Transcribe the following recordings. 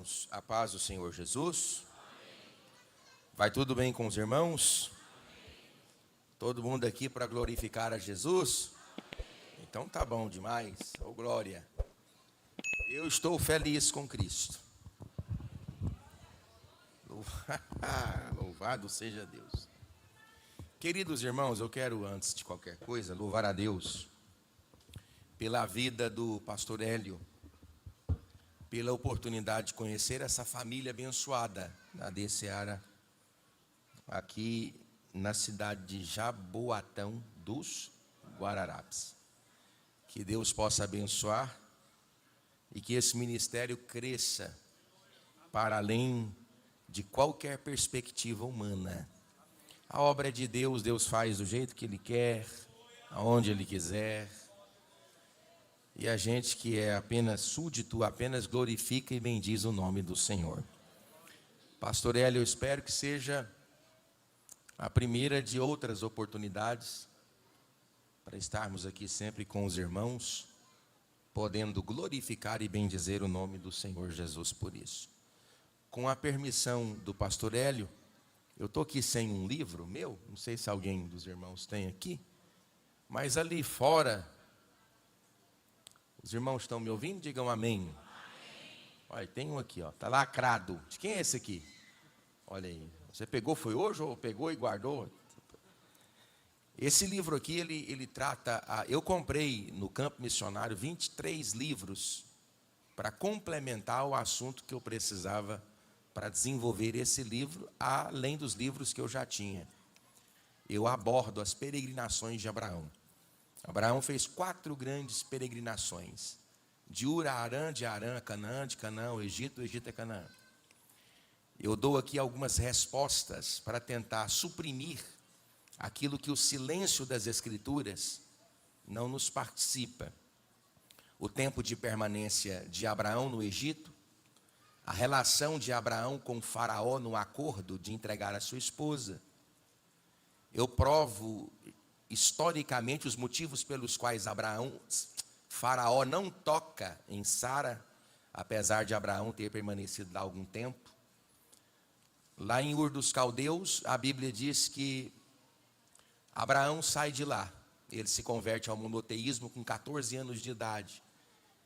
irmãos, a paz do Senhor Jesus. Vai tudo bem com os irmãos? Todo mundo aqui para glorificar a Jesus? Então tá bom demais, ô glória. Eu estou feliz com Cristo. Louvado seja Deus. Queridos irmãos, eu quero, antes de qualquer coisa, louvar a Deus pela vida do pastor Hélio, pela oportunidade de conhecer essa família abençoada da DCeara, aqui na cidade de Jaboatão dos Guararapes. Que Deus possa abençoar e que esse ministério cresça para além de qualquer perspectiva humana. A obra é de Deus, Deus faz do jeito que Ele quer, aonde Ele quiser. E a gente que é apenas súdito, apenas glorifica e bendiz o nome do Senhor. Pastor Hélio, eu espero que seja a primeira de outras oportunidades para estarmos aqui sempre com os irmãos, podendo glorificar e bendizer o nome do Senhor Jesus por isso. Com a permissão do pastor Hélio, eu estou aqui sem um livro meu, não sei se alguém dos irmãos tem aqui, mas ali fora, os irmãos estão me ouvindo? Digam amém. Olha, tem um aqui, ó, está lacrado. De quem é esse aqui? Olha aí, você pegou, foi hoje ou pegou e guardou? Esse livro aqui, ele trata, eu comprei no campo missionário 23 livros para complementar o assunto que eu precisava para desenvolver esse livro, além dos livros que eu já tinha. Eu abordo as peregrinações de Abraão. Abraão fez 4 grandes peregrinações, de Ur a Harã, de Harã a Canaã, de Canaã ao Egito, do Egito a Canaã. Eu dou aqui algumas respostas para tentar suprimir aquilo que o silêncio das Escrituras não nos participa. O tempo de permanência de Abraão no Egito, a relação de Abraão com o faraó no acordo de entregar a sua esposa. Eu provo historicamente os motivos pelos quais faraó não toca em Sara, apesar de Abraão ter permanecido lá algum tempo. Lá em Ur dos Caldeus, a Bíblia diz que Abraão sai de lá, ele se converte ao monoteísmo com 14 anos de idade.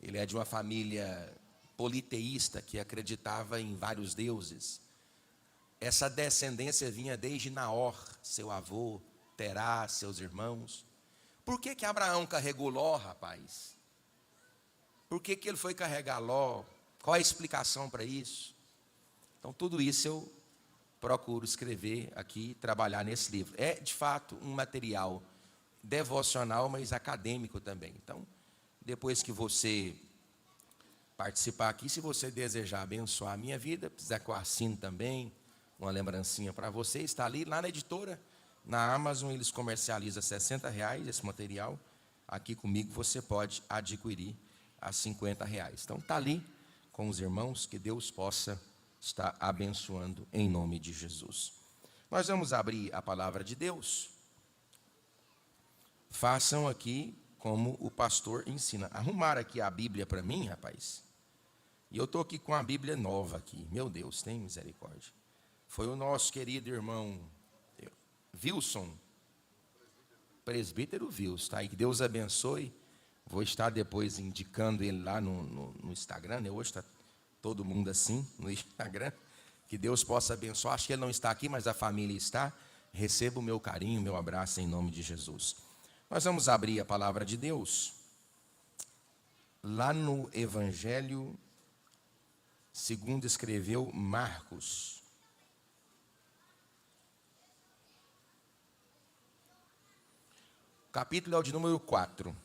Ele é de uma família politeísta que acreditava em vários deuses. Essa descendência vinha desde Naor, seu avô, Terá, seus irmãos. Por que Abraão carregou Ló, rapaz? Por que ele foi carregar Ló? Qual a explicação para isso? Então, tudo isso eu procuro escrever aqui, trabalhar nesse livro. É, de fato, um material devocional, mas acadêmico também. Então, depois que você participar aqui, se você desejar abençoar a minha vida, precisar que eu assine também, uma lembrancinha para você, está ali, lá na editora, na Amazon, eles comercializam R$60 esse material. Aqui comigo você pode adquirir a R$50. Então, está ali com os irmãos, que Deus possa estar abençoando em nome de Jesus. Nós vamos abrir a palavra de Deus. Façam aqui como o pastor ensina. Arrumaram aqui a Bíblia para mim, rapaz. E eu estou aqui com a Bíblia nova aqui. Meu Deus, tem misericórdia. Foi o nosso querido irmão Wilson, presbítero Wilson, tá? E que Deus abençoe. Vou estar depois indicando ele lá no Instagram, né? Hoje está todo mundo assim no Instagram. Que Deus possa abençoar. Acho que ele não está aqui, mas a família está. Receba o meu carinho, o meu abraço em nome de Jesus. Nós vamos abrir a palavra de Deus lá no Evangelho segundo escreveu Marcos. O capítulo é o de número 4.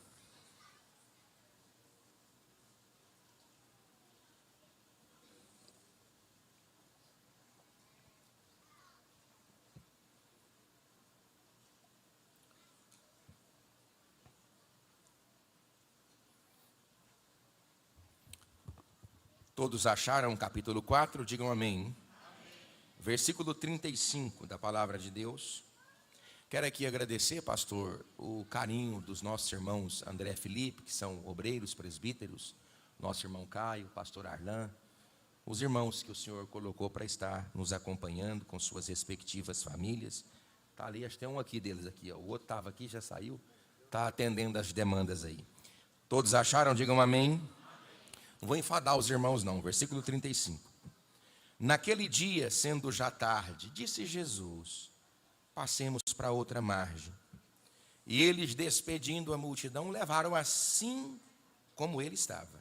Todos acharam o capítulo 4? Digam amém. Amém. Versículo 35 da palavra de Deus. Quero aqui agradecer, pastor, o carinho dos nossos irmãos André e Felipe, que são obreiros, presbíteros, nosso irmão Caio, pastor Arlan, os irmãos que o Senhor colocou para estar nos acompanhando com suas respectivas famílias. Está ali, acho que tem um aqui deles aqui, ó. O outro estava aqui, já saiu, está atendendo as demandas aí. Todos acharam? Digam amém. Não vou enfadar os irmãos não, versículo 35. Naquele dia, sendo já tarde, disse Jesus: passemos para outra margem. E eles, despedindo a multidão, levaram assim como ele estava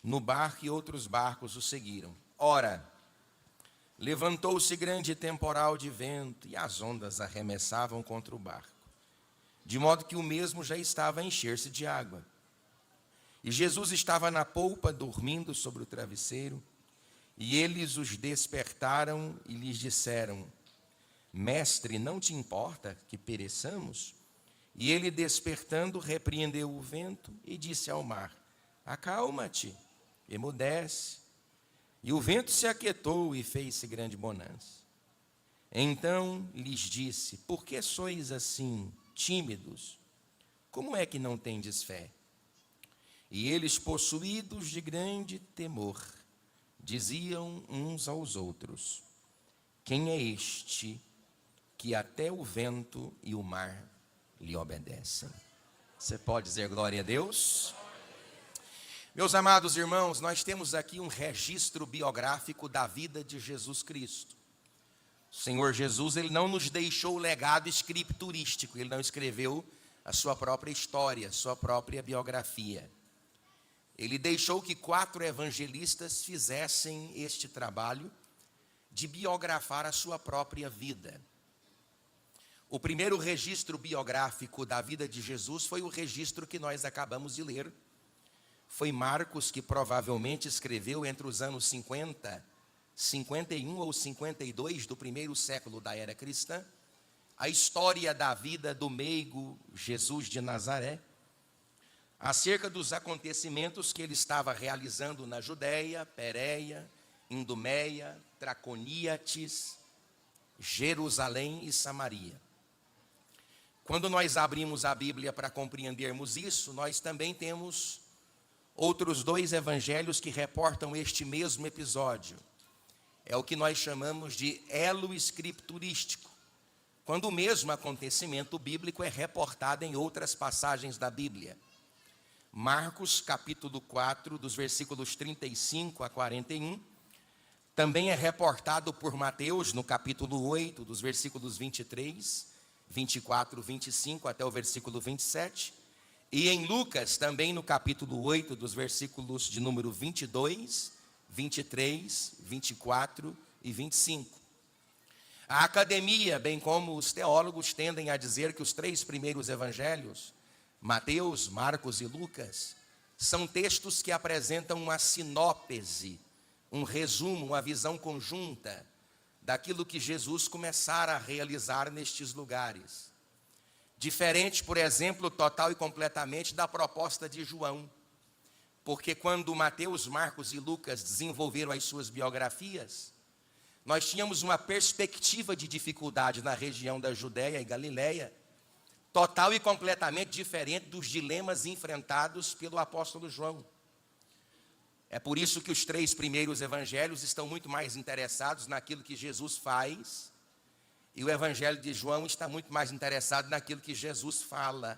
no barco, e outros barcos o seguiram. Ora, levantou-se grande temporal de vento, e as ondas arremessavam contra o barco, de modo que o mesmo já estava a encher-se de água. E Jesus estava na polpa, dormindo sobre o travesseiro, e eles os despertaram e lhes disseram: Mestre, não te importa que pereçamos? E ele, despertando, repreendeu o vento e disse ao mar: acalma-te, emudece. E o vento se aquietou e fez-se grande bonança. Então lhes disse: por que sois assim tímidos? Como é que não tendes fé? E eles, possuídos de grande temor, diziam uns aos outros: quem é este que até o vento e o mar lhe obedecem? Você pode dizer glória a Deus? Meus amados irmãos, nós temos aqui um registro biográfico da vida de Jesus Cristo. O Senhor Jesus, ele não nos deixou o legado escriturístico, ele não escreveu a sua própria história, a sua própria biografia. Ele deixou que 4 evangelistas fizessem este trabalho de biografar a sua própria vida. O primeiro registro biográfico da vida de Jesus foi o registro que nós acabamos de ler. Foi Marcos, que provavelmente escreveu entre os anos 50, 51 ou 52 do primeiro século da era cristã, a história da vida do meigo Jesus de Nazaré, acerca dos acontecimentos que ele estava realizando na Judéia, Pérea, Idumeia, Traconíatis, Jerusalém e Samaria. Quando nós abrimos a Bíblia para compreendermos isso, nós também temos outros 2 evangelhos que reportam este mesmo episódio. É o que nós chamamos de elo escriturístico, quando o mesmo acontecimento bíblico é reportado em outras passagens da Bíblia. Marcos, capítulo 4, dos versículos 35 a 41, também é reportado por Mateus, no capítulo 8, dos versículos 23, 24, 25 até o versículo 27, e em Lucas, também no capítulo 8, dos versículos de número 22, 23, 24 e 25. A academia, bem como os teólogos, tendem a dizer que os 3 primeiros evangelhos, Mateus, Marcos e Lucas, são textos que apresentam uma sinopse, um resumo, uma visão conjunta daquilo que Jesus começara a realizar nestes lugares. Diferente, por exemplo, total e completamente da proposta de João. Porque quando Mateus, Marcos e Lucas desenvolveram as suas biografias, nós tínhamos uma perspectiva de dificuldade na região da Judéia e Galiléia, total e completamente diferente dos dilemas enfrentados pelo apóstolo João. É por isso que os 3 primeiros evangelhos estão muito mais interessados naquilo que Jesus faz, e o evangelho de João está muito mais interessado naquilo que Jesus fala.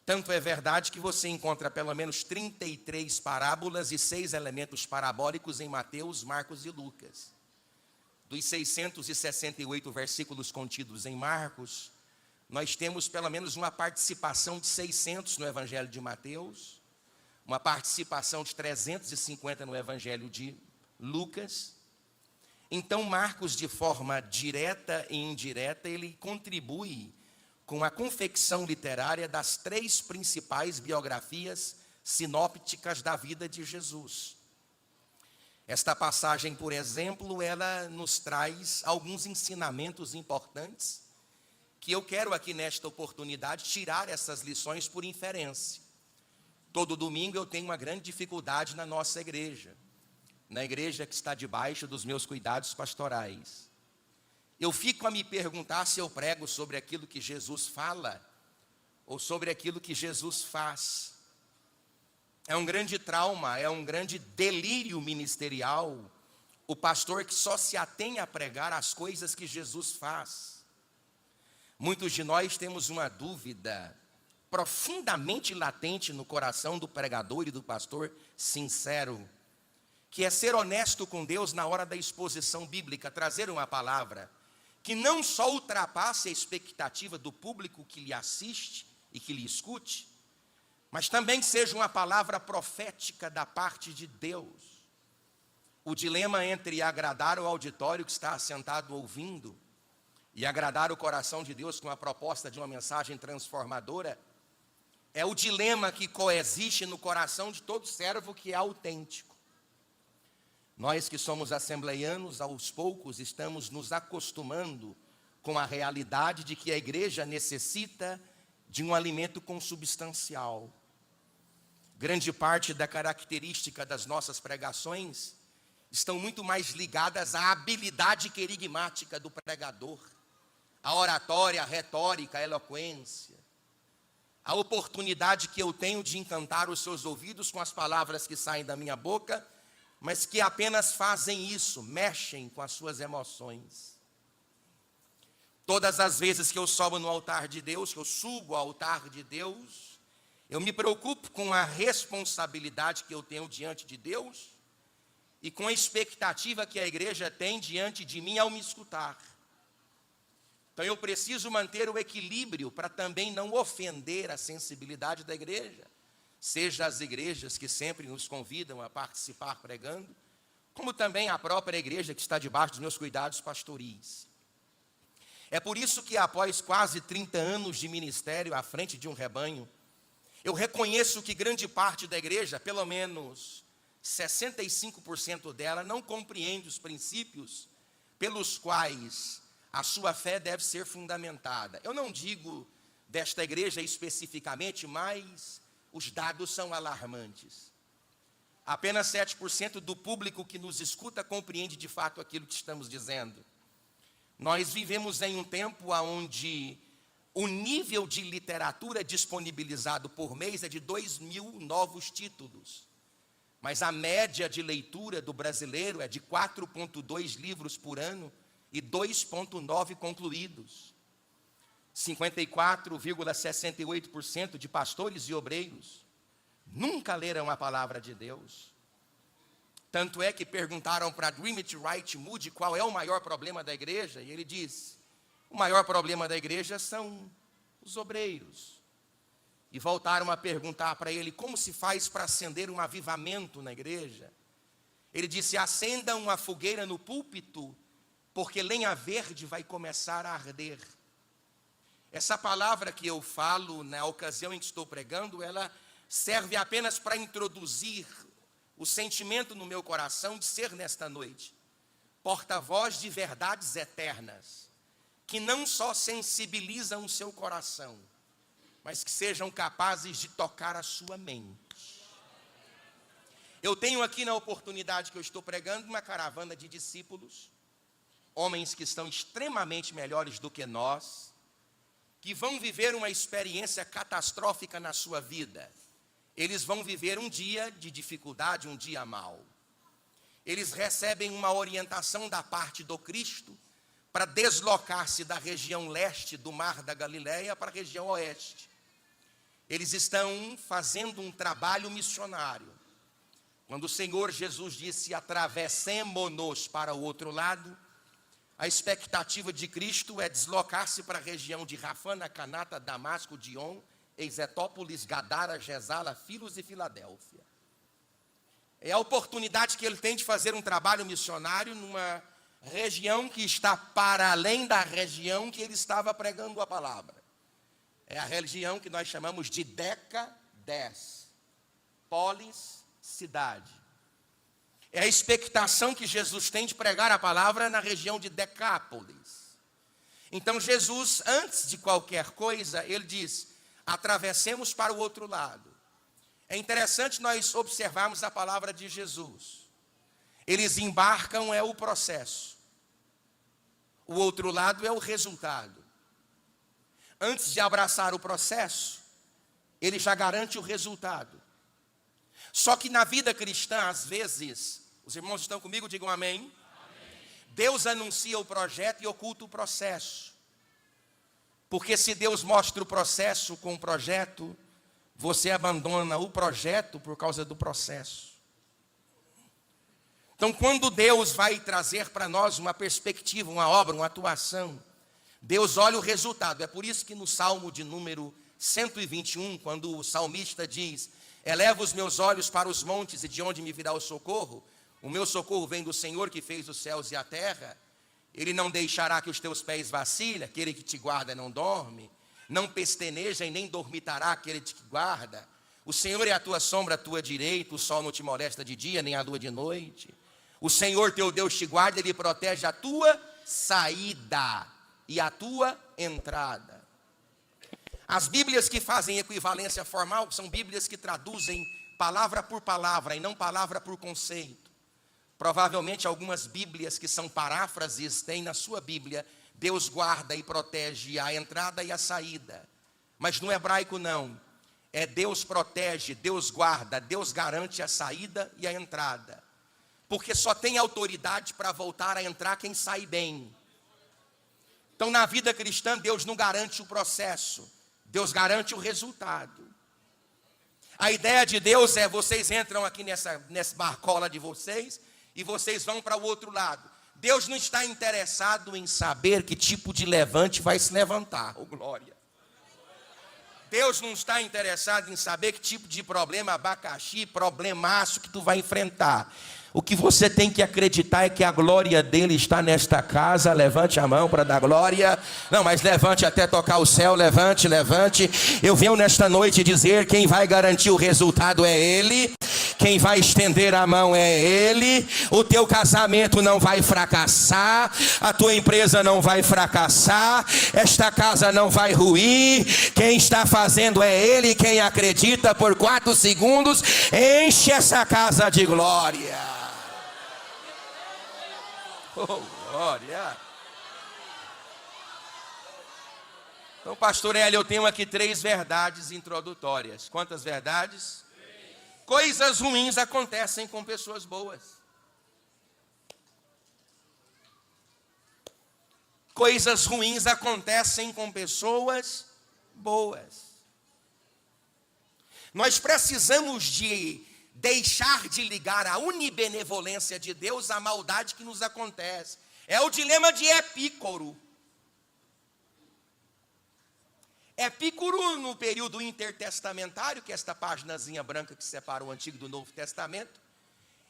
Tanto é verdade que você encontra pelo menos 33 parábolas e 6 elementos parabólicos em Mateus, Marcos e Lucas. Dos 668 versículos contidos em Marcos, nós temos pelo menos uma participação de 600 no evangelho de Mateus, uma participação de 350 no evangelho de Lucas. Então Marcos, de forma direta e indireta, ele contribui com a confecção literária das 3 principais biografias sinópticas da vida de Jesus. Esta passagem, por exemplo, ela nos traz alguns ensinamentos importantes, que eu quero aqui nesta oportunidade tirar essas lições por inferência. Todo domingo eu tenho uma grande dificuldade na nossa igreja, na igreja que está debaixo dos meus cuidados pastorais. Eu fico a me perguntar se eu prego sobre aquilo que Jesus fala ou sobre aquilo que Jesus faz. É um grande trauma, é um grande delírio ministerial o pastor que só se atém a pregar as coisas que Jesus faz. Muitos de nós temos uma dúvida profundamente latente no coração do pregador e do pastor sincero, que é ser honesto com Deus na hora da exposição bíblica, trazer uma palavra que não só ultrapasse a expectativa do público que lhe assiste e que lhe escute, mas também seja uma palavra profética da parte de Deus. O dilema entre agradar o auditório que está sentado ouvindo e agradar o coração de Deus com a proposta de uma mensagem transformadora é o dilema que coexiste no coração de todo servo que é autêntico. Nós que somos assembleianos, aos poucos estamos nos acostumando com a realidade de que a igreja necessita de um alimento consubstancial. Grande parte da característica das nossas pregações estão muito mais ligadas à habilidade querigmática do pregador, à oratória, à retórica, à eloquência, a oportunidade que eu tenho de encantar os seus ouvidos com as palavras que saem da minha boca, mas que apenas fazem isso, mexem com as suas emoções. Todas as vezes que eu sobo no altar de Deus, que eu subo ao altar de Deus, eu me preocupo com a responsabilidade que eu tenho diante de Deus e com a expectativa que a igreja tem diante de mim ao me escutar. Então eu preciso manter o equilíbrio para também não ofender a sensibilidade da igreja, seja as igrejas que sempre nos convidam a participar pregando, como também a própria igreja que está debaixo dos meus cuidados pastoris. É por isso que após quase 30 anos de ministério à frente de um rebanho, eu reconheço que grande parte da igreja, pelo menos 65% dela, não compreende os princípios pelos quais a sua fé deve ser fundamentada. Eu não digo desta igreja especificamente, mas os dados são alarmantes. Apenas 7% do público que nos escuta compreende de fato aquilo que estamos dizendo. Nós vivemos em um tempo onde o nível de literatura disponibilizado por mês é de 2.000 novos títulos. Mas a média de leitura do brasileiro é de 4,2 livros por ano e 2,9 concluídos. 54,68% de pastores e obreiros nunca leram a palavra de Deus. Tanto é que perguntaram para Greenwich Wright Moody qual é o maior problema da igreja, e ele disse: o maior problema da igreja são os obreiros. E voltaram a perguntar para ele como se faz para acender um avivamento na igreja. Ele disse: acenda uma fogueira no púlpito, porque lenha verde vai começar a arder. Essa palavra que eu falo na ocasião em que estou pregando, ela serve apenas para introduzir o sentimento no meu coração de ser nesta noite porta-voz de verdades eternas, que não só sensibilizam o seu coração, mas que sejam capazes de tocar a sua mente. Eu tenho aqui na oportunidade que eu estou pregando uma caravana de discípulos, homens que estão extremamente melhores do que nós, que vão viver uma experiência catastrófica na sua vida. Eles vão viver um dia de dificuldade, um dia mau. Eles recebem uma orientação da parte do Cristo para deslocar-se da região leste do Mar da Galileia para a região oeste. Eles estão fazendo um trabalho missionário. Quando o Senhor Jesus disse: atravessemo-nos para o outro lado, a expectativa de Cristo é deslocar-se para a região de Rafana, Canata, Damasco, Dion, Exetópolis, Gadara, Gesala, Filos e Filadélfia. É a oportunidade que ele tem de fazer um trabalho missionário numa região que está para além da região que ele estava pregando a palavra. É a região que nós chamamos de Deca-10, polis, cidade. É a expectação que Jesus tem de pregar a palavra na região de Decápolis. Então Jesus, antes de qualquer coisa, ele diz: atravessemos para o outro lado. É interessante nós observarmos a palavra de Jesus. Eles embarcam, é o processo. O outro lado é o resultado. Antes de abraçar o processo, ele já garante o resultado. Só que na vida cristã, às vezes, os irmãos estão comigo, digam amém. Amém. Deus anuncia o projeto e oculta o processo. Porque se Deus mostra o processo com o projeto, você abandona o projeto por causa do processo. Então, quando Deus vai trazer para nós uma perspectiva, uma obra, uma atuação, Deus olha o resultado. É por isso que no Salmo de número 121, quando o salmista diz: eleva os meus olhos para os montes e de onde me virá o socorro meu socorro vem do Senhor que fez os céus e a terra. Ele não deixará que os teus pés vacilem, aquele que te guarda não dorme, não pesteneja e nem dormitará aquele que te guarda. O Senhor é a tua sombra, a tua direita, o sol não te molesta de dia, nem a lua de noite. O Senhor teu Deus te guarda, Ele protege a tua saída e a tua entrada. As Bíblias que fazem equivalência formal são Bíblias que traduzem palavra por palavra e não palavra por conceito. Provavelmente algumas Bíblias que são paráfrases têm na sua Bíblia: Deus guarda e protege a entrada e a saída. Mas no hebraico não. É Deus protege, Deus guarda, Deus garante a saída e a entrada. Porque só tem autoridade para voltar a entrar quem sai bem. Então na vida cristã Deus não garante o processo, Deus garante o resultado. A ideia de Deus é: vocês entram aqui nessa barcola de vocês e vocês vão para o outro lado. Deus não está interessado em saber que tipo de levante vai se levantar. Oh, glória. Deus não está interessado em saber que tipo de problema, abacaxi, problemaço que tu vai enfrentar. O que você tem que acreditar é que a glória dele está nesta casa. Levante a mão para dar glória. Não, mas levante até tocar o céu. Levante, levante. Eu venho nesta noite dizer: quem vai garantir o resultado é ele. Quem vai estender a mão é ele. O teu casamento não vai fracassar. A tua empresa não vai fracassar. Esta casa não vai ruir. Quem está fazendo é ele. Quem acredita por 4 segundos enche essa casa de glória. Oh, glória. Então, pastor Hélio, eu tenho aqui 3 verdades introdutórias. Quantas verdades? 3. Coisas ruins acontecem com pessoas boas. Coisas ruins acontecem com pessoas boas. Nós precisamos de deixar de ligar a unibenevolência de Deus à maldade que nos acontece. É o dilema de Epícoro. Epícoro, no período intertestamentário, que é esta paginazinha branca que separa o Antigo do Novo Testamento,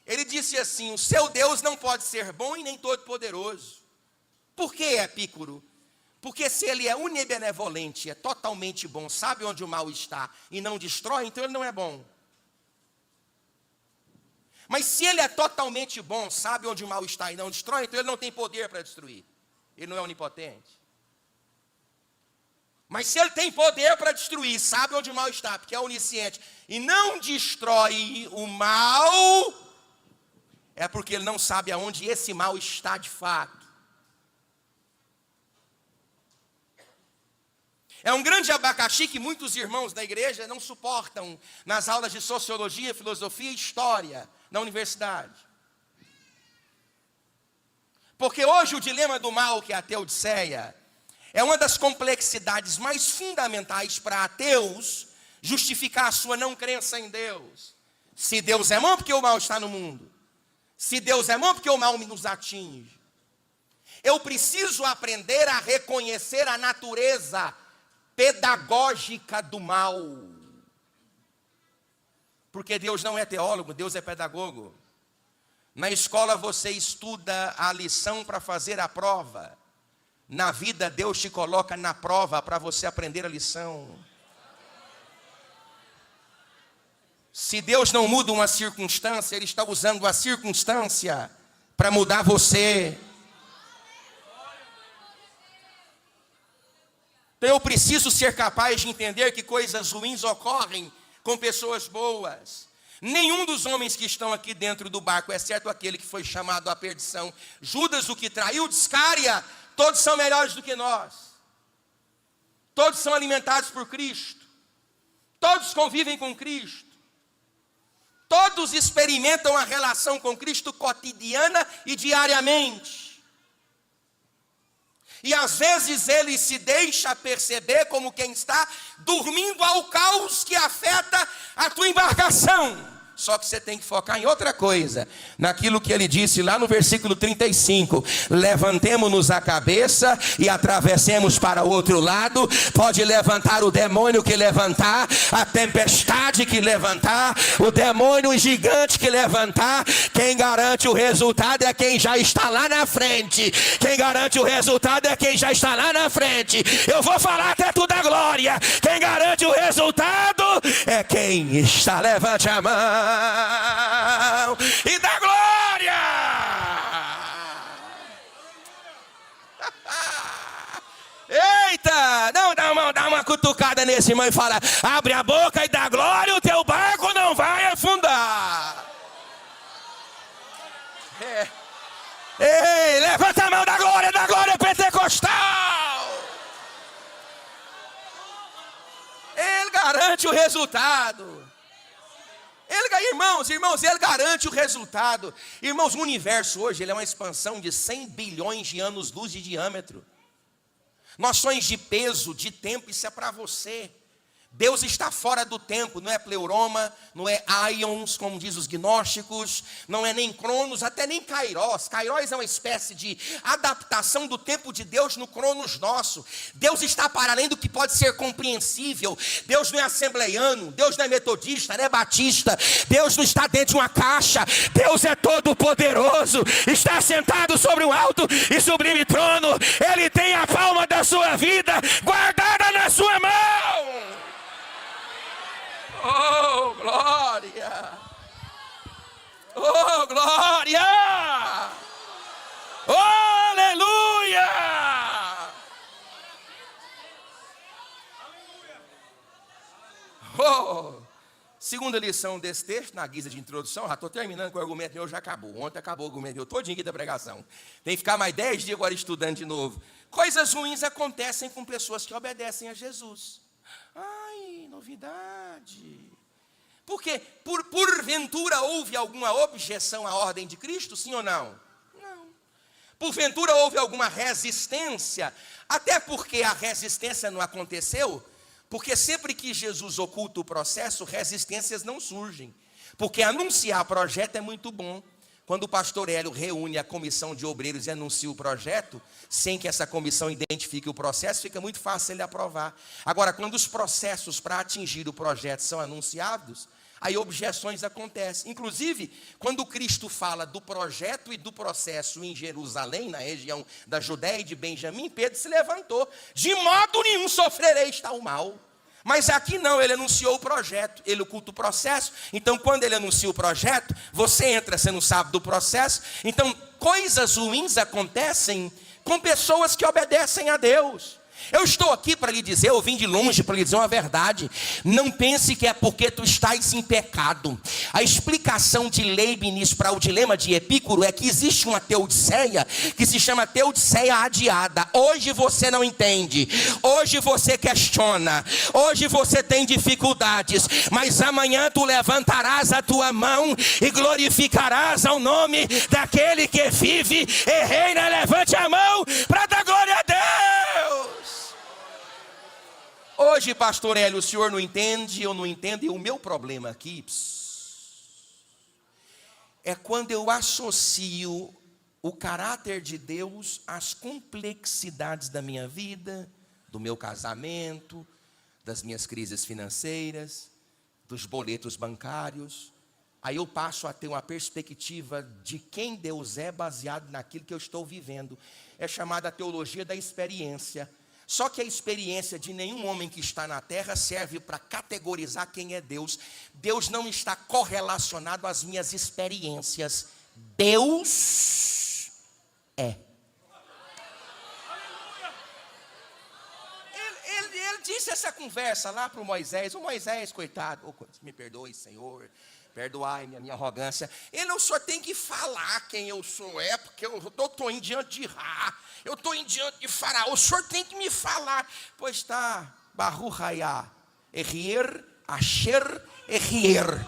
ele disse assim: o seu Deus não pode ser bom e nem todo poderoso. Por que, Epícoro? Porque se ele é unibenevolente, é totalmente bom, sabe onde o mal está e não destrói, então ele não é bom. Mas se ele é totalmente bom, sabe onde o mal está e não destrói, então ele não tem poder para destruir. Ele não é onipotente. Mas se ele tem poder para destruir, sabe onde o mal está, porque é onisciente, e não destrói o mal, é porque ele não sabe aonde esse mal está de fato. É um grande abacaxi que muitos irmãos da igreja não suportam nas aulas de sociologia, filosofia e história na universidade. Porque hoje o dilema do mal, que é a teodiceia, é uma das complexidades mais fundamentais para ateus justificar a sua não crença em Deus. Se Deus é bom, porque o mal está no mundo. Se Deus é bom, porque o mal nos atinge. Eu preciso aprender a reconhecer a natureza pedagógica do mal. Porque Deus não é teólogo, Deus é pedagogo. Na escola você estuda a lição para fazer a prova. Na vida Deus te coloca na prova para você aprender a lição. Se Deus não muda uma circunstância, Ele está usando a circunstância para mudar você. Então eu preciso ser capaz de entender que coisas ruins ocorrem com pessoas boas. Nenhum dos homens que estão aqui dentro do barco, exceto aquele que foi chamado à perdição, Judas, o que traiu, Iscária, todos são melhores do que nós. Todos são alimentados por Cristo. Todos convivem com Cristo. Todos experimentam a relação com Cristo cotidiana e diariamente. E às vezes ele se deixa perceber como quem está dormindo ao caos que afeta a tua embarcação. Só que você tem que focar em outra coisa, naquilo que ele disse lá no versículo 35, levantemo-nos a cabeça e atravessemos para o outro lado. Pode levantar o demônio que levantar, a tempestade que levantar, o demônio gigante que levantar, quem garante o resultado é quem já está lá na frente. Quem garante o resultado é quem já está lá na frente. Eu vou falar até tu da glória. Quem garante o resultado é quem está. Levante a mão e dá glória. Eita, não, dá uma cutucada nesse irmão e fala: abre a boca e dá glória, o teu barco não vai afundar. Ei, levanta a mão da glória pentecostal. Ele garante o resultado. Irmãos, ele garante o resultado. Irmãos, o universo hoje ele é uma expansão de 100 bilhões de anos-luz de diâmetro. Noções de peso, de tempo, isso é para você. Deus está fora do tempo, não é pleuroma, não é aions, como diz os gnósticos, não é nem cronos, até nem kairos. Kairos é uma espécie de adaptação do tempo de Deus no cronos nosso. Deus está para além do que pode ser compreensível. Deus não é assembleiano, Deus não é metodista, não é batista. Deus não está dentro de uma caixa. Deus é todo poderoso, está sentado sobre um alto e sublime trono. Ele tem a palma da sua vida guardada na sua mão. Oh, glória! Oh, glória! Oh, aleluia! Oh, segunda lição desse texto, na guisa de introdução, já estou terminando com o argumento meu, já acabou. Ontem acabou o argumento meu, todinho aqui da pregação. Tem que ficar mais 10 dias agora estudando de novo. Coisas ruins acontecem com pessoas que obedecem a Jesus. Ai, novidade. Porque, porventura, houve alguma objeção à ordem de Cristo, sim ou não? Não. Porventura, houve alguma resistência? Até porque a resistência não aconteceu, porque sempre que Jesus oculta o processo, resistências não surgem. Porque anunciar projeto é muito bom. Quando o pastor Hélio reúne a comissão de obreiros e anuncia o projeto, sem que essa comissão identifique o processo, fica muito fácil ele aprovar. Agora, quando os processos para atingir o projeto são anunciados, aí objeções acontecem. Inclusive, quando Cristo fala do projeto e do processo em Jerusalém, na região da Judéia e de Benjamim, Pedro se levantou: de modo nenhum sofrereis tal mal. Mas aqui não, ele anunciou o projeto, ele oculta o processo. Então quando ele anuncia o projeto, você entra, você não sabe do processo. Então coisas ruins acontecem com pessoas que obedecem a Deus. Eu estou aqui para lhe dizer, eu vim de longe para lhe dizer uma verdade. Não pense que é porque tu estás em pecado. A explicação de Leibniz para o dilema de Epicuro é que existe uma teodiceia que se chama teodiceia adiada. Hoje você não entende, hoje você questiona, hoje você tem dificuldades, mas amanhã tu levantarás a tua mão e glorificarás ao nome daquele que vive e reina. Levante a mão para dar glória a Deus. Hoje, pastor Hélio, o senhor não entende, eu não entendo, e o meu problema aqui é quando eu associo o caráter de Deus às complexidades da minha vida, do meu casamento, das minhas crises financeiras, dos boletos bancários. Aí eu passo a ter uma perspectiva de quem Deus é baseado naquilo que eu estou vivendo. É chamada teologia da experiência. Só que a experiência de nenhum homem que está na terra serve para categorizar quem é Deus. Deus não está correlacionado às minhas experiências. Deus é. Ele disse essa conversa lá para o Moisés. O Moisés, coitado, me perdoe, Senhor. Perdoai-me a minha arrogância. O senhor tem que falar quem eu sou, porque eu estou indo diante de Ra, eu estou indo diante de Faraó, o senhor tem que me falar. Pois está, Baruch Hayá, Erier, Asher, Erier.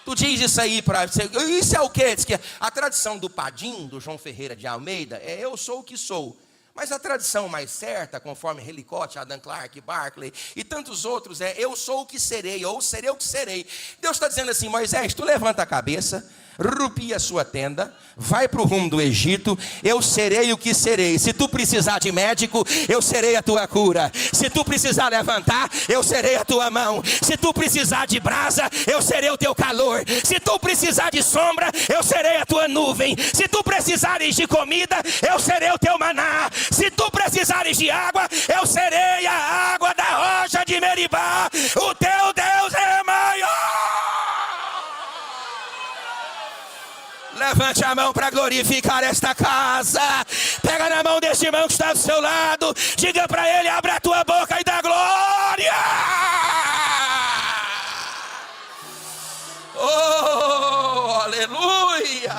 Tu diz isso aí para você. Isso é o quê? Diz que a tradição do Padim, do João Ferreira de Almeida, é eu sou o que sou. Mas a tradição mais certa, conforme Helicote, Adam Clarke, Barclay e tantos outros, é eu sou o que serei, ou serei o que serei. Deus está dizendo assim: Moisés, tu levanta a cabeça, rupia a sua tenda, vai para o rumo do Egito, eu serei o que serei. Se tu precisar de médico, eu serei a tua cura. Se tu precisar levantar, eu serei a tua mão. Se tu precisar de brasa, eu serei o teu calor. Se tu precisar de sombra, eu serei a tua nuvem. Se tu precisares de comida, eu serei o teu maná. Se tu precisares de água, eu serei a água da rocha de Meribá. O teu Deus é maior. Levante a mão para glorificar esta casa. Pega na mão deste irmão que está do seu lado. Diga para ele: abre a tua boca e dá glória. Oh, aleluia.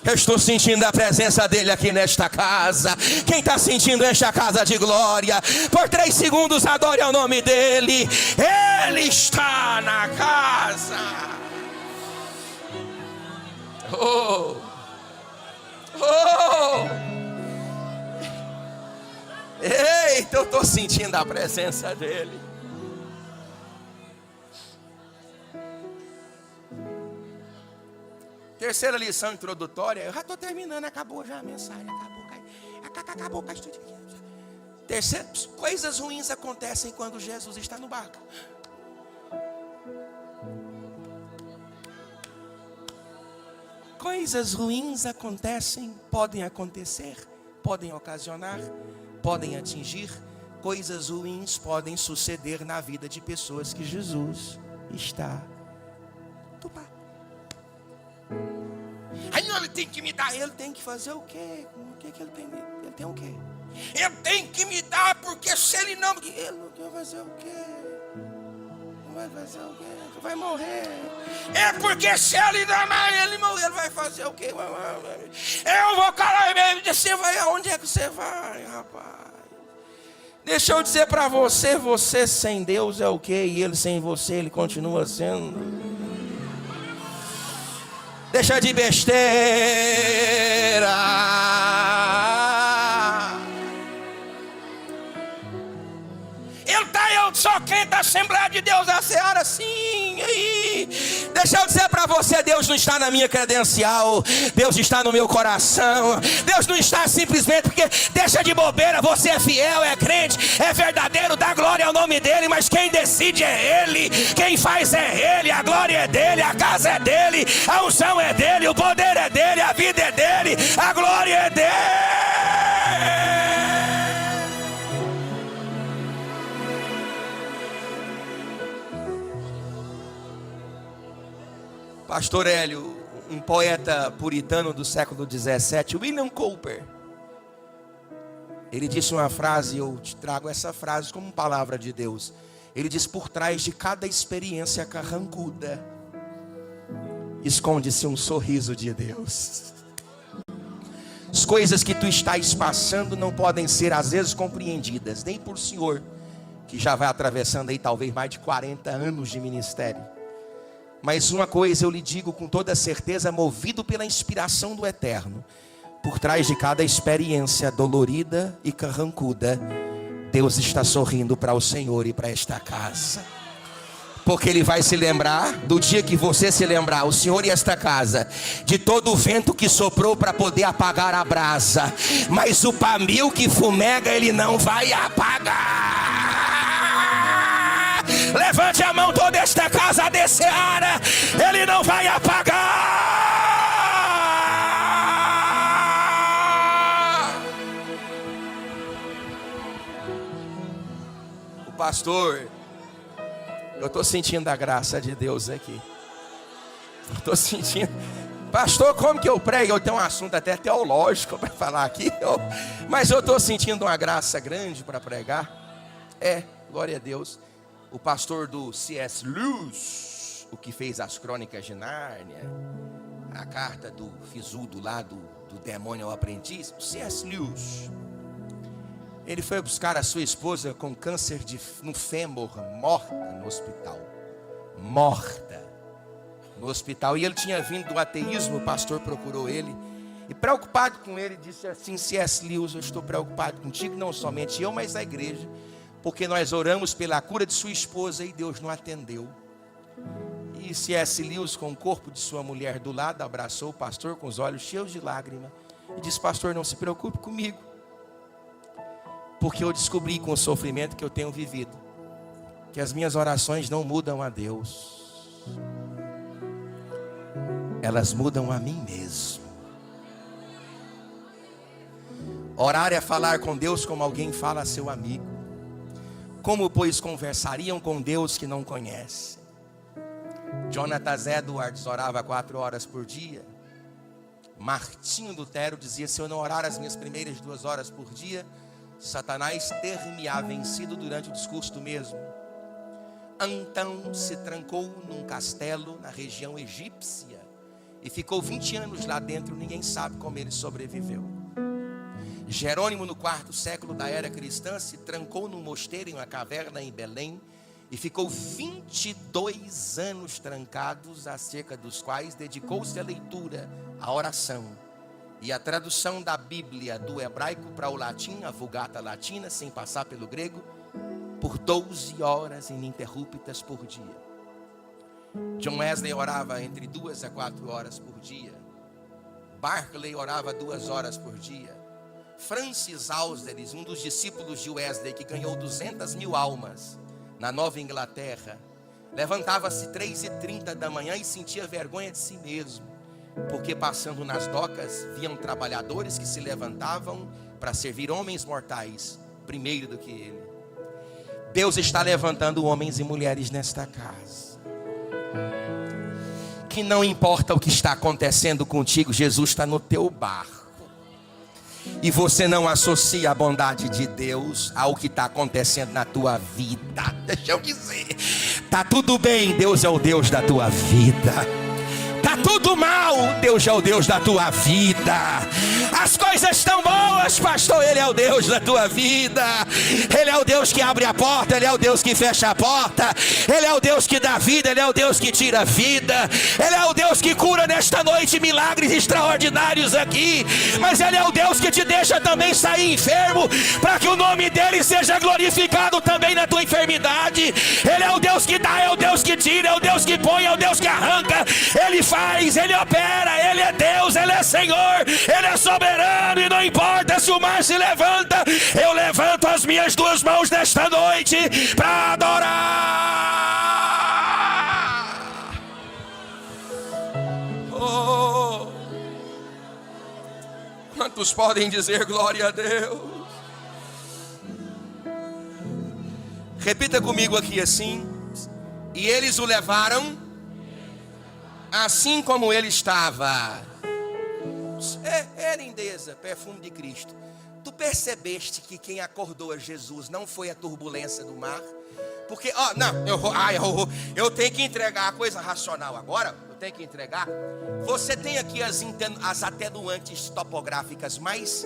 Eu estou sentindo a presença dele aqui nesta casa. Quem está sentindo esta casa de glória? Por 3 segundos adore ao nome dele. Ele está na casa. Oh, oh. Eita, eu estou sentindo a presença dele. Terceira lição introdutória. Eu já estou terminando, acabou já a mensagem. Acabou. Terceira, coisas ruins acontecem quando Jesus está no barco. Coisas ruins acontecem, podem acontecer, podem ocasionar, podem atingir. Coisas ruins podem suceder na vida de pessoas que Jesus está no barco. Aí não, ele tem que me dar. Ele tem que fazer o quê? O que ele tem? Ele tem o quê? Ele tem que me dar, porque se ele não... Ele não quer fazer o quê? Não vai fazer o quê? Tu vai morrer. É porque se ele não mais ele morrer, ele vai fazer o quê? Eu vou, cara, você vai aonde é que você vai, rapaz? Deixa eu dizer para você, você sem Deus é o quê? E ele sem você, ele continua sendo... Deixa de besteira. Eu sou quem da Assembleia de Deus da Seara, sim. Aí. Deixa eu dizer para você, Deus não está na minha credencial, Deus está no meu coração. Deus não está simplesmente porque deixa de bobeira. Você é fiel, é crente, é verdadeiro, dá glória ao nome dele. Mas quem decide é ele, quem faz é ele. A glória é dele, a casa é dele, a unção é dele, o poder é dele, a vida é dele, a glória é dele. Pastor Hélio, um poeta puritano do século 17, William Cowper, ele disse uma frase, eu te trago essa frase como palavra de Deus. Ele diz: por trás de cada experiência carrancuda esconde-se um sorriso de Deus. As coisas que tu estás passando não podem ser às vezes compreendidas, nem por senhor, que já vai atravessando aí talvez mais de 40 anos de ministério. Mas uma coisa eu lhe digo com toda certeza, movido pela inspiração do Eterno: por trás de cada experiência dolorida e carrancuda, Deus está sorrindo para o Senhor e para esta casa. Porque Ele vai se lembrar, do dia que você se lembrar, o Senhor e esta casa, de todo o vento que soprou para poder apagar a brasa. Mas o pamil que fumega Ele não vai apagar. Levante a mão toda esta casa de Seara, Ele não vai apagar. O pastor, eu estou sentindo a graça de Deus aqui. Eu estou sentindo. Pastor, como que eu prego? Eu tenho um assunto até teológico para falar aqui, mas eu estou sentindo uma graça grande para pregar. Glória a Deus. O pastor do C.S. Lewis, o que fez as Crônicas de Nárnia, a carta do Fisudo lá do demônio ao aprendiz, o C.S. Lewis, Ele foi buscar a sua esposa com câncer no fêmur, morta no hospital. Morta no hospital. E ele tinha vindo do ateísmo, o pastor procurou ele. E preocupado com ele, disse assim: C.S. Lewis, eu estou preocupado contigo, não somente eu, mas a igreja. Porque nós oramos pela cura de sua esposa e Deus não atendeu. E C.S. Lewis, com o corpo de sua mulher do lado, abraçou o pastor com os olhos cheios de lágrimas. E disse: pastor, não se preocupe comigo. Porque eu descobri com o sofrimento que eu tenho vivido, que as minhas orações não mudam a Deus. Elas mudam a mim mesmo. Orar é falar com Deus como alguém fala a seu amigo. Como, pois, conversariam com Deus que não conhecem? Jonathan Edwards orava 4 horas por dia. Martinho Lutero dizia: se eu não orar as minhas primeiras 2 horas por dia, Satanás ter-me-á vencido durante o discurso do mesmo. Antão se trancou num castelo na região egípcia e ficou 20 anos lá dentro, ninguém sabe como ele sobreviveu. Jerônimo, no 4º século da era cristã, se trancou num mosteiro em uma caverna em Belém e ficou 22 anos trancados, acerca dos quais dedicou-se à leitura, à oração e à tradução da Bíblia do hebraico para o latim, a Vulgata Latina, sem passar pelo grego, por 12 horas ininterruptas por dia. John Wesley orava entre 2 a 4 horas por dia. Barclay orava 2 horas por dia. Francis Ausderis, um dos discípulos de Wesley, que ganhou 200 mil almas na Nova Inglaterra, levantava-se 3h30 da manhã e sentia vergonha de si mesmo, porque passando nas docas, viam trabalhadores que se levantavam para servir homens mortais, primeiro do que ele. Deus está levantando homens e mulheres nesta casa, que não importa o que está acontecendo contigo, Jesus está no teu barco. E você não associa a bondade de Deus ao que está acontecendo na tua vida. Deixa eu dizer, está tudo bem, Deus é o Deus da tua vida. Está tudo mal, Deus é o Deus da tua vida. As coisas estão boas, pastor, Ele é o Deus da tua vida. Ele é o Deus que abre a porta, Ele é o Deus que fecha a porta. Ele é o Deus que dá vida, Ele é o Deus que tira a vida. Ele é o Deus que cura nesta noite milagres extraordinários aqui. Mas Ele é o Deus que te deixa também sair enfermo, para que o nome dEle seja glorificado também na tua enfermidade. Ele é o Deus que dá, é o Deus que tira, é o Deus que põe, é o Deus que arranca. Ele faz, Ele opera, Ele é Deus, Ele é Senhor, Ele é soberano. E não importa se o mar se levanta, eu levanto as minhas 2 mãos nesta noite para adorar. Oh, quantos podem dizer glória a Deus? Repita comigo aqui assim: e eles o levaram assim como ele estava. Lindeza, perfume de Cristo. Tu percebeste que quem acordou a Jesus não foi a turbulência do mar? Porque, eu tenho que entregar a coisa racional agora. Eu tenho que entregar. Você tem aqui as atenuantes topográficas mais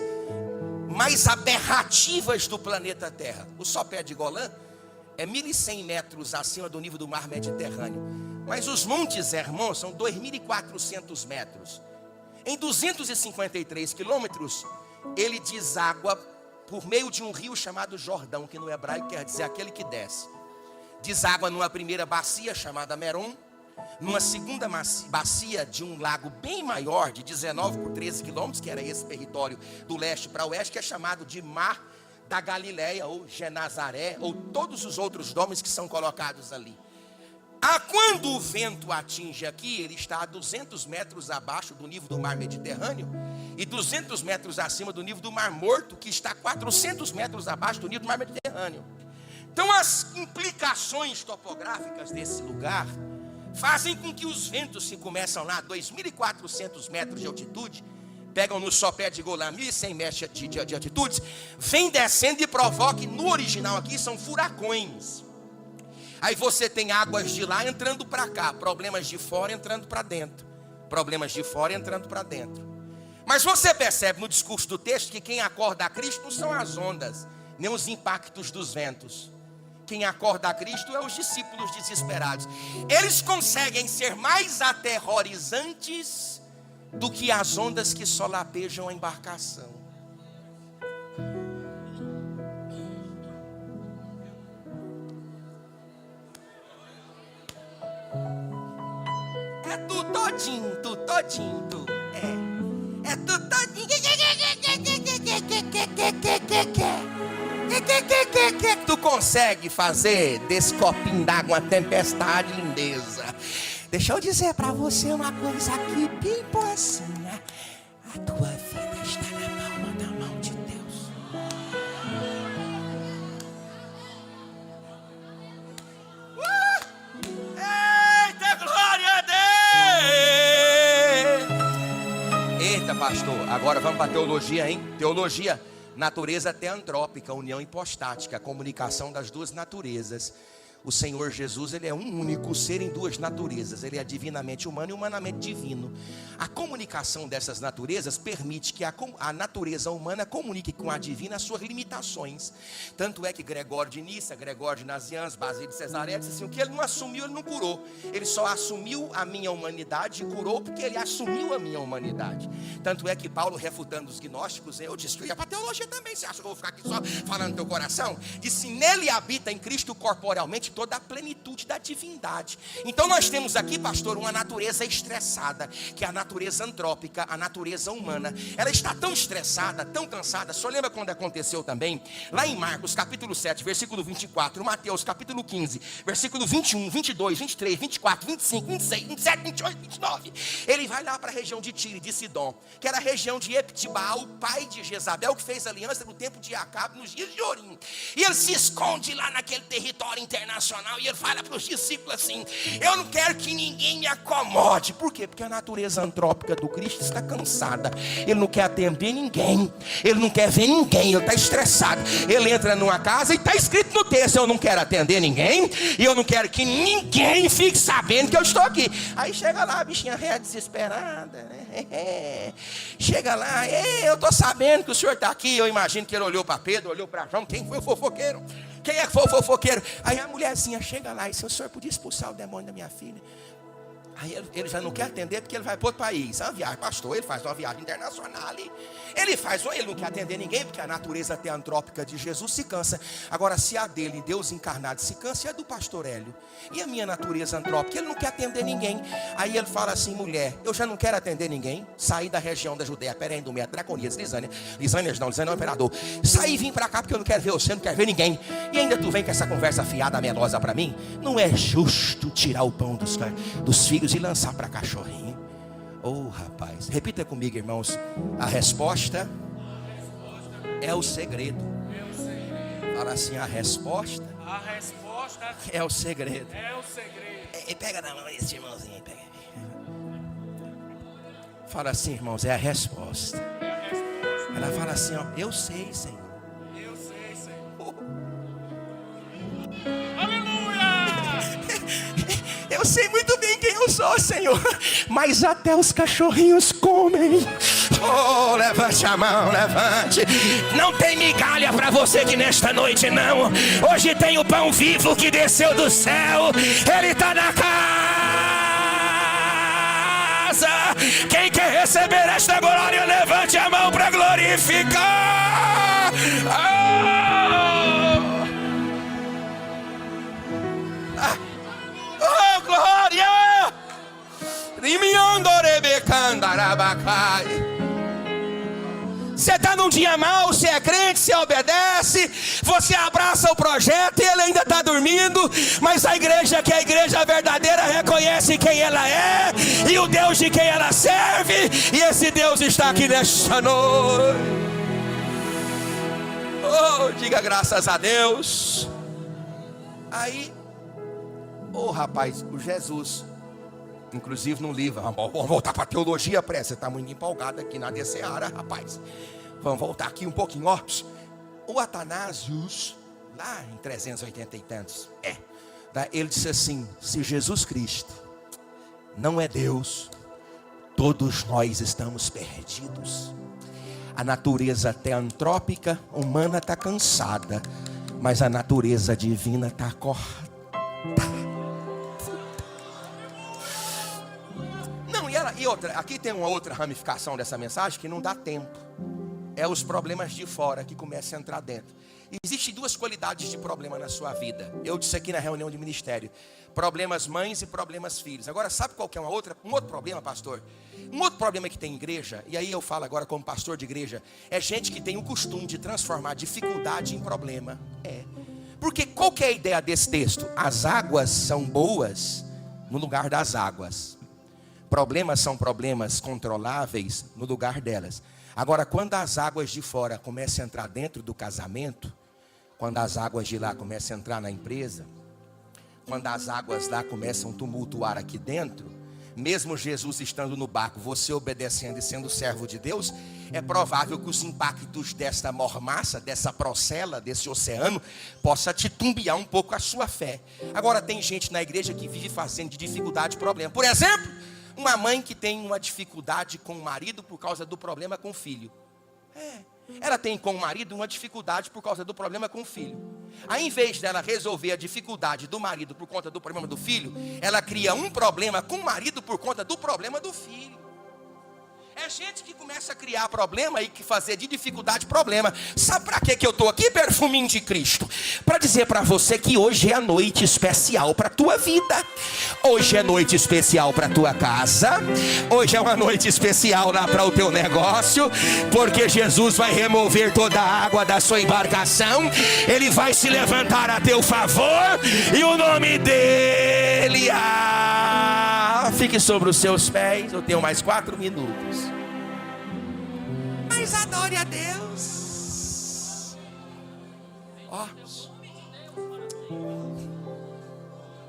aberrativas do planeta Terra. O sopé de Golã é 1.100 metros acima do nível do mar Mediterrâneo. Mas os montes Hermon são 2.400 metros. Em 253 quilômetros, ele deságua por meio de um rio chamado Jordão, que no hebraico quer dizer aquele que desce. Deságua numa primeira bacia chamada Merom, numa segunda bacia de um lago bem maior, de 19 por 13 quilômetros, que era esse território do leste para oeste, que é chamado de Mar da Galileia, ou Genazaré, ou todos os outros nomes que são colocados ali. Quando o vento atinge aqui, ele está a 200 metros abaixo do nível do mar Mediterrâneo e 200 metros acima do nível do Mar Morto, que está 400 metros abaixo do nível do mar Mediterrâneo. Então as implicações topográficas desse lugar fazem com que os ventos que começam lá a 2.400 metros de altitude, pegam no sopé de Golã 1.100 metros de altitude, vem descendo e provoca, no original aqui são furacões. Aí você tem águas de lá entrando para cá, problemas de fora entrando para dentro, problemas de fora entrando para dentro. Mas você percebe no discurso do texto que quem acorda a Cristo não são as ondas, nem os impactos dos ventos. Quem acorda a Cristo é os discípulos desesperados. Eles conseguem ser mais aterrorizantes do que as ondas que solapejam a embarcação. É tu todinho, tu todinho, tu. É tu todinho. Tu consegue fazer desse copinho d'água uma tempestade lindeza. Deixa eu dizer pra você uma coisa aqui bem boazinha. A tua vida está na palma da mão de Deus. Eita, glória a Deus! Eita, pastor, agora vamos para teologia, hein? Teologia. Natureza teantrópica, união hipostática, comunicação das duas naturezas. O Senhor Jesus, ele é um único ser em duas naturezas. Ele é divinamente humano e humanamente divino. A comunicação dessas naturezas permite que a natureza humana comunique com a divina as suas limitações. Tanto é que Gregório de Nissa, Gregório de Nazianz, Basílio de Cesareia disse assim: o que ele não assumiu, ele não curou. Ele só assumiu a minha humanidade e curou porque ele assumiu a minha humanidade. Tanto é que Paulo, refutando os gnósticos, eu disse que eu ia para a teologia também. Você acha que eu vou ficar aqui só falando no teu coração? Disse: nele habita em Cristo corporealmente toda a plenitude da divindade. Então nós temos aqui, pastor, uma natureza estressada, que é a natureza antrópica, a natureza humana. Ela está tão estressada, tão cansada. Só lembra quando aconteceu também? Lá em Marcos capítulo 7, versículo 24, Mateus capítulo 15, versículo 21, 22, 23, 24, 25, 26, 27, 28, 29. Ele vai lá para a região de Tiro e de Sidom, que era a região de Eptibal, o pai de Jezabel, que fez aliança no tempo de Acabe, nos dias de Jorim. E ele se esconde lá naquele território internacional e ele fala para os discípulos assim: eu não quero que ninguém me acomode. Por quê? Porque a natureza antrópica do Cristo está cansada. Ele não quer atender ninguém, ele não quer ver ninguém, ele está estressado. Ele entra numa casa e está escrito no texto: eu não quero atender ninguém e eu não quero que ninguém fique sabendo que eu estou aqui. Aí chega lá a bichinha réia desesperada, né? Chega lá: eu estou sabendo que o senhor está aqui. Eu imagino que ele olhou para Pedro, olhou para João. Quem foi o fofoqueiro? Quem é que foi o fofoqueiro? Aí a mulherzinha chega lá e diz: o senhor podia expulsar o demônio da minha filha? Aí ele já não quer atender porque ele vai para outro país. É uma viagem, pastor, ele faz uma viagem internacional ali. Ele não quer atender ninguém porque a natureza teantrópica de Jesus se cansa. Agora, se a dele, Deus encarnado, se cansa, é do pastor Hélio. E a minha natureza antrópica, ele não quer atender ninguém. Aí ele fala assim: mulher, eu já não quero atender ninguém. Saí da região da Judéia, Perém-Idumea, Draconias, Lisânia é o imperador. Saí e vim para cá porque eu não quero ver você, não quero ver ninguém. E ainda tu vem com essa conversa fiada, melosa para mim? Não é justo tirar o pão dos filhos e lançar para cachorrinho. Oh, rapaz, repita comigo, irmãos. A resposta é o segredo. Fala assim: a resposta é o segredo. Pega na mão esse irmãozinho, pega. Fala assim, irmãos, é a resposta. Ela fala assim, ó: eu sei, Senhor. Eu sei, Senhor. Eu sei muito bem quem eu sou, Senhor, mas até os cachorrinhos comem. Oh, levante a mão, levante. Não tem migalha para você que nesta noite não. Hoje tem o pão vivo que desceu do céu. Ele está na casa. Quem quer receber esta glória, levante a mão para glorificar. Oh, glória! Você está num dia mau, você é crente, você obedece, você abraça o projeto e ele ainda está dormindo, mas a igreja, que é a igreja verdadeira, reconhece quem ela é e o Deus de quem ela serve, e esse Deus está aqui nesta noite. Oh, diga graças a Deus. Aí, oh, rapaz, o Jesus, inclusive no livro, vamos voltar para a teologia, você está muito empolgado aqui na Seara, rapaz. Vamos voltar aqui um pouquinho, ó. O Atanasius, lá em 380 e tantos, ele disse assim: se Jesus Cristo não é Deus, todos nós estamos perdidos. A natureza teantrópica humana está cansada, mas a natureza divina está acordada. Não, e outra, aqui tem uma outra ramificação dessa mensagem que não dá tempo. É os problemas de fora que começam a entrar dentro. Existem duas qualidades de problema na sua vida. Eu disse aqui na reunião de ministério: problemas mães e problemas filhos. Agora, sabe qual que é um outro problema, pastor? Um outro problema que tem em igreja, e aí eu falo agora como pastor de igreja, é gente que tem o costume de transformar dificuldade em problema. Porque qual que é a ideia desse texto? As águas são boas no lugar das águas. Problemas são problemas controláveis no lugar delas. Agora, quando as águas de fora começam a entrar dentro do casamento, quando as águas de lá começam a entrar na empresa, quando as águas lá começam a tumultuar aqui dentro, mesmo Jesus estando no barco, você obedecendo e sendo servo de Deus, é provável que os impactos desta mormaça, dessa procela, desse oceano, possa titubear um pouco a sua fé. Agora, tem gente na igreja que vive fazendo de dificuldade problema. Por exemplo, uma mãe que tem uma dificuldade com o marido por causa do problema com o filho. Ela tem com o marido uma dificuldade por causa do problema com o filho. Aí, em vez dela resolver a dificuldade do marido por conta do problema do filho, ela cria um problema com o marido por conta do problema do filho. É gente que começa a criar problema e que fazer de dificuldade problema. Sabe para que eu estou aqui, perfuminho de Cristo? Para dizer para você que hoje é a noite especial para a tua vida. Hoje é noite especial para a tua casa. Hoje é uma noite especial lá para o teu negócio. Porque Jesus vai remover toda a água da sua embarcação. Ele vai se levantar a teu favor. E o nome dele... Fique sobre os seus pés. Eu tenho mais 4 minutos. Mas adore a Deus.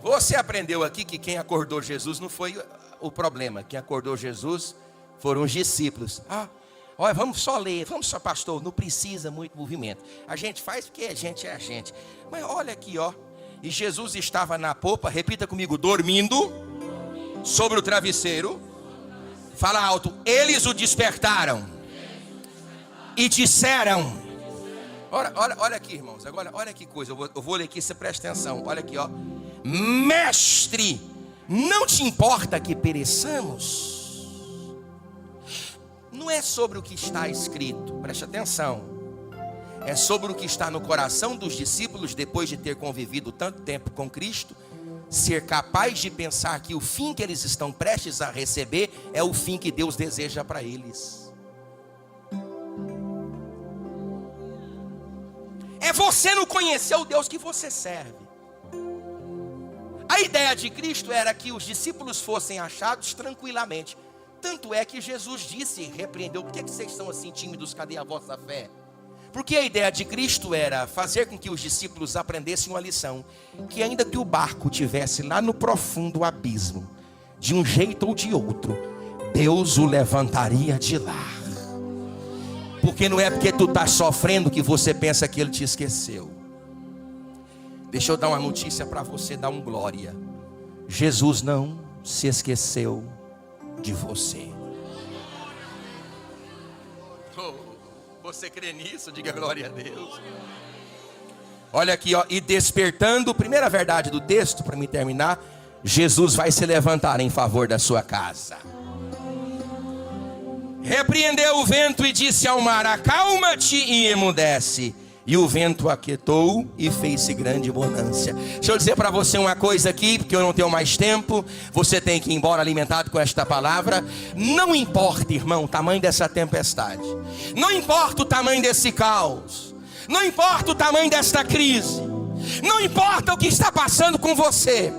Você aprendeu aqui que quem acordou Jesus não foi o problema. Quem acordou Jesus foram os discípulos. Olha, vamos só ler. Vamos só, pastor, não precisa muito movimento. A gente faz porque a gente é a gente. Mas olha aqui, E Jesus estava na popa, repita comigo, dormindo sobre o travesseiro. Fala alto. Eles o despertaram e disseram. Olha aqui, irmãos. Agora, olha que coisa. Eu vou ler aqui, você presta atenção. Olha aqui, Mestre, não te importa que pereçamos? Não é sobre o que está escrito, preste atenção. É sobre o que está no coração dos discípulos depois de ter convivido tanto tempo com Cristo, ser capaz de pensar que o fim que eles estão prestes a receber é o fim que Deus deseja para eles. É você não conhecer o Deus que você serve. A ideia de Cristo era que os discípulos fossem achados tranquilamente. Tanto é que Jesus disse, repreendeu: por que vocês são assim tímidos? Cadê a vossa fé? Porque a ideia de Cristo era fazer com que os discípulos aprendessem uma lição: que ainda que o barco estivesse lá no profundo abismo, de um jeito ou de outro, Deus o levantaria de lá. Porque não é porque tu está sofrendo que você pensa que Ele te esqueceu. Deixa eu dar uma notícia para você, dar um glória. Jesus não se esqueceu de você. Você crê nisso? Diga glória a Deus. Olha aqui, e despertando, primeira verdade do texto, para me terminar, Jesus vai se levantar em favor da sua casa. Repreendeu o vento e disse ao mar: acalma-te, e emudece. E o vento aquietou e fez-se grande bonança. Deixa eu dizer para você uma coisa aqui, porque eu não tenho mais tempo. Você tem que ir embora alimentado com esta palavra. Não importa, irmão, o tamanho dessa tempestade. Não importa o tamanho desse caos. Não importa o tamanho desta crise. Não importa o que está passando com você.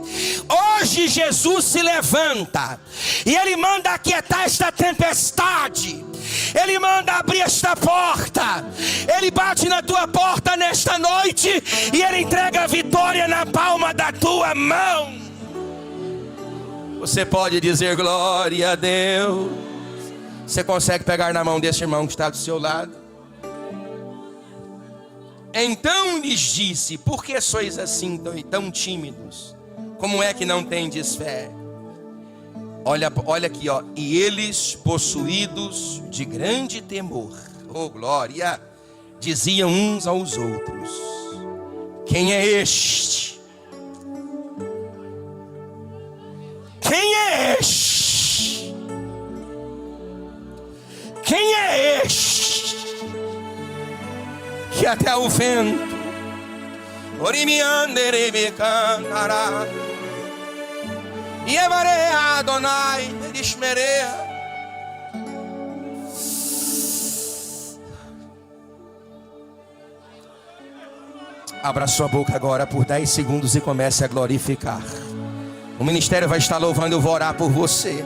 Hoje Jesus se levanta e Ele manda aquietar esta tempestade. Ele manda abrir esta porta. Ele bate na tua porta nesta noite e Ele entrega a vitória na palma da tua mão. Você pode dizer glória a Deus. Você consegue pegar na mão desse irmão que está do seu lado? Então lhes disse: por que sois assim tão tímidos? Como é que não tendes fé? Olha aqui, e eles, possuídos de grande temor, oh glória, diziam uns aos outros: quem é este? Quem é este? Quem é este? Que até o vento Orimianderebe cantará e Evareia Adonai Erishmereia. Abra sua boca agora por 10 segundos e comece a glorificar. O ministério vai estar louvando, eu vou orar por você.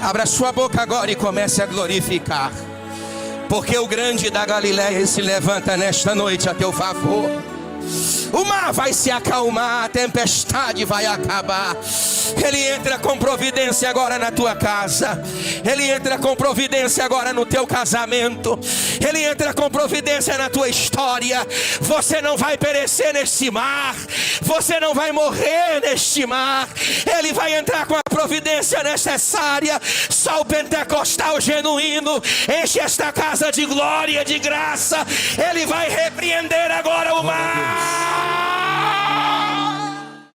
Abra sua boca agora e comece a glorificar. Porque o grande da Galileia se levanta nesta noite a teu favor. O mar vai se acalmar, a tempestade vai acabar. Ele entra com providência agora na tua casa. Ele entra com providência agora no teu casamento. Ele entra com providência na tua história. Você não vai perecer neste mar. Você não vai morrer neste mar. Ele vai entrar com a providência necessária. Só o pentecostal genuíno enche esta casa de glória, de graça. Ele vai repreender agora o mar.